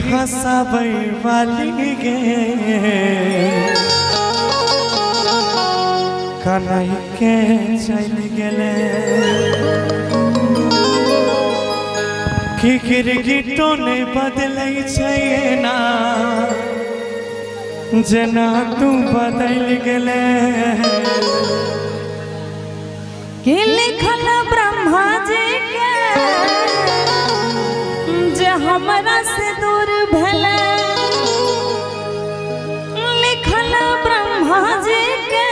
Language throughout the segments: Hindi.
हंसाबै वाली गे कन्हई के चल गेले कि गिरगिटो ने बदलै छै ना जना तू बदल गेले कि लिखल ब्रह्मा जी के जे हमरा से दूर भेले लिखल ब्रह्मा जी के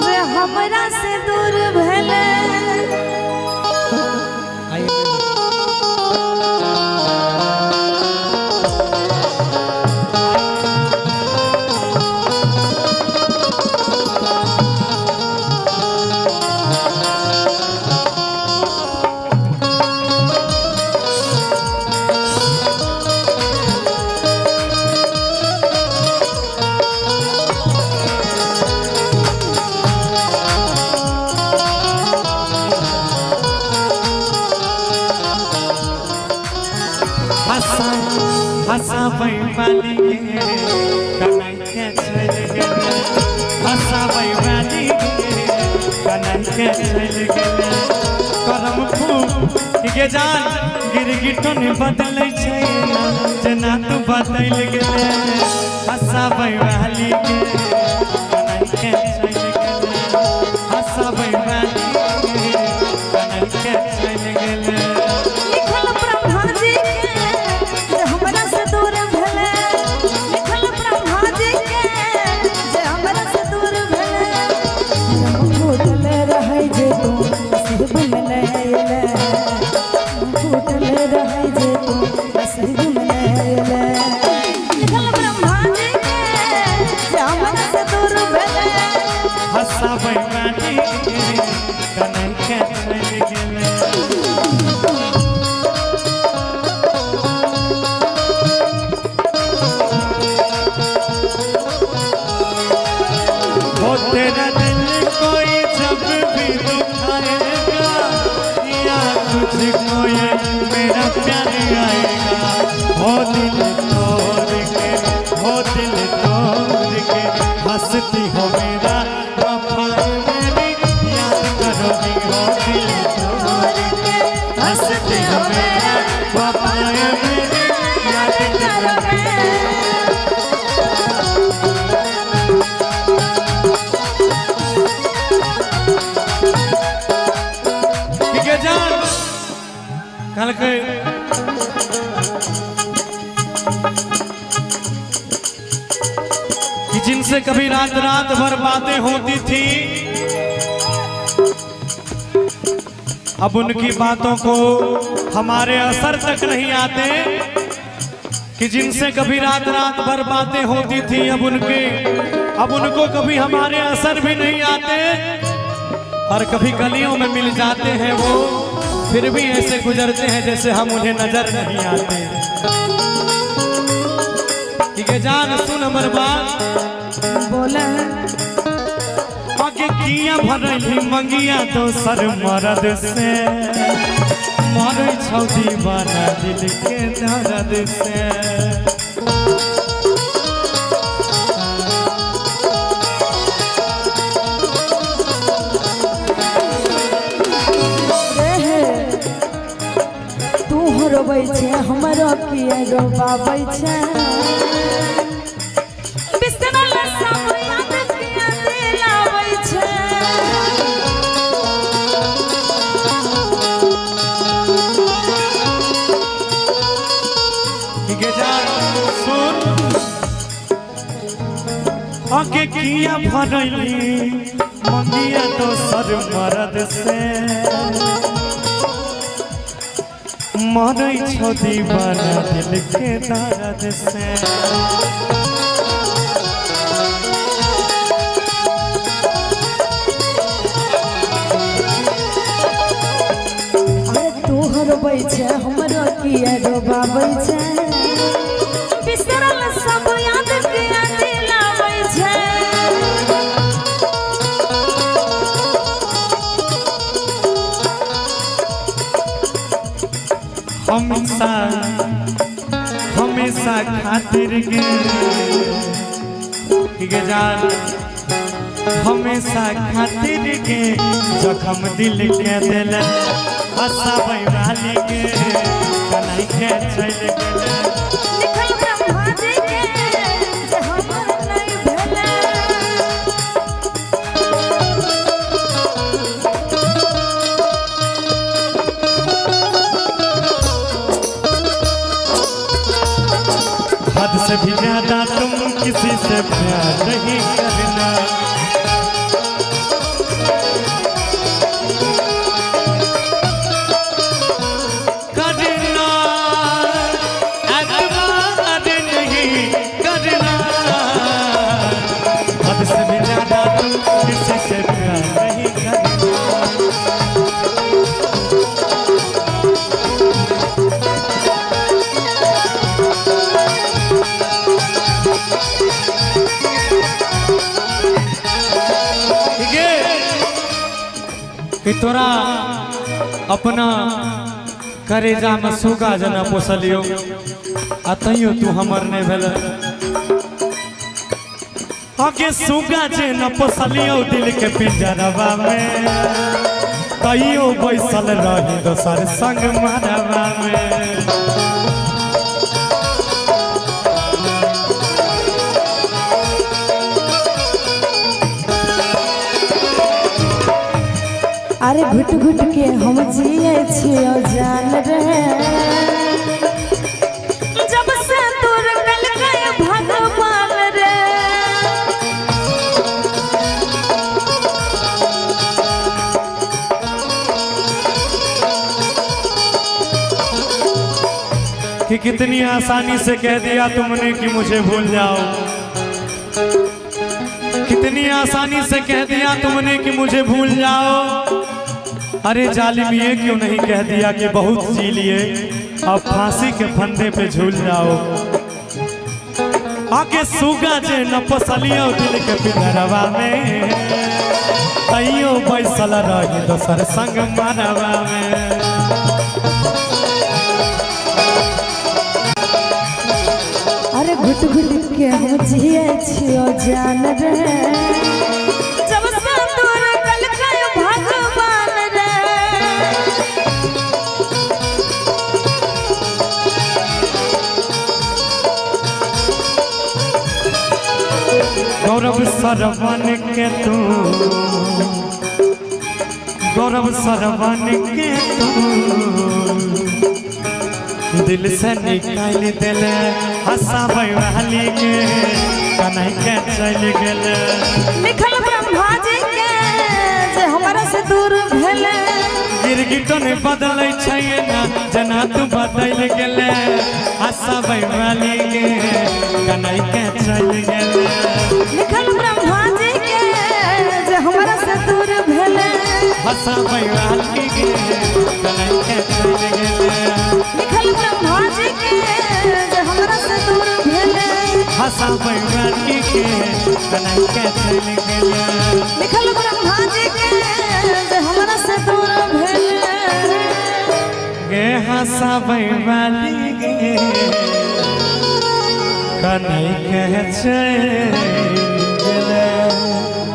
जे हमरा से दूर भेले हंसाबै वाली गे कन्हई के चल गेले हंसाबै वाली गे कन्हई के चल गेले करम फूल के जान गिरगिटो ने बदलै छै ना जना तू बदल गेले हंसाबै वाली गे कन्हई के चल गेले हंसाबै वाली गे कन्हई के चल गेले हंसाबै वाली गे कन्हई के चल गेले हो तेरा दिल कोई जब भी दुखाएगा या तुझको ये मेरा प्यार आएगा हो दिल तोड़ के हंसती हो मेरा वफा मेरी याद करोगी हो दिल तोड़ के हंसती हो मेरा वफा मेरी याद करोगी कल के कि जिनसे कभी रात रात भर बातें होती थी अब उनकी बातों को हमारे असर तक नहीं आते कि जिनसे कभी रात रात भर बातें होती थी अब उनको कभी हमारे असर भी नहीं आते और कभी गलियों में मिल जाते हैं वो फिर भी ऐसे गुजरते हैं जैसे हम उन्हें नजर नहीं आते। ठीक है जान सुन हमर बात बोला आगे किया भरही मंगिया दोसर मरद से मरै छौ दीवाना दिल के दर्द से रोबै छै हमरो किया रोबाबै छै बिसरल सब याद किया दिलाबै छै के जान सुन आगे किया भरली मंगिया दोसर मरद से मरै छौ दीवाना दिल के दर्द से अरे तू रोबै छै हमरो किया रोबाबै छै बिसरल सब याद किया दिलाबै छै हम इंसान हमेशा खातिर के जान हमेशा खातिर के जखम दिल के दिल हंसावे वाली के कनाई के चल गेले लिखल ब्रह्मा जी के जे हमर नहीं भेले हद से भी ज्यादा तुम किसी से प्यार नहीं करना कि तोरा अपना करेजा में सुगा जना पोसलियो आ तैयो तू हमर नहीं भेल आगे सुगा जे न पोसलियो दिल के पिंजरवा में तैयो बैसल रही दोसर संग मरवा में अरे घुट घुट के हम जिए छियो जान रे जब से तोर गल गए भगवान रे कि कितनी आसानी से कह दिया तुमने कि मुझे भूल जाओ कितनी आसानी से कह दिया तुमने कि मुझे भूल जाओ अरे जालिम ये क्यों नहीं कह दिया कि बहुत जी लिए अब फांसी के फंदे पे झूल जाओ आके सुगा जे न पोसलियो दिल के पिंजरवा में तैयो बैसल रही दोसर संग मरवा में अरे घुट घुट के हम जिए छियो जान रे जब से तोर गल गए भगवान रे गौरव सरवन के तू गौरव सरवन के तू दिल से निकाल दिल हंसावे वाली के कन्हई के चल गेले लिखल ब्रह्मा जी के जे हमरा से दूर भेले गिरगिटन बदलै छै ना जना तू बदल गेले हंसावे वाली के कन्हई के चल गेले लिखल ब्रह्मा जी के जे हमरा से दूर भेले हंसावे वाली के कन्हई के चल गेले लिखल ब्रह्मा जी के जे हमरा से दूर भेले हंसावे वाली के कन्हई के चल गेले लिखल ब्रह्मा जी के जे हमरा से दूर भेले गे हंसावे वाली के कन्हई के चल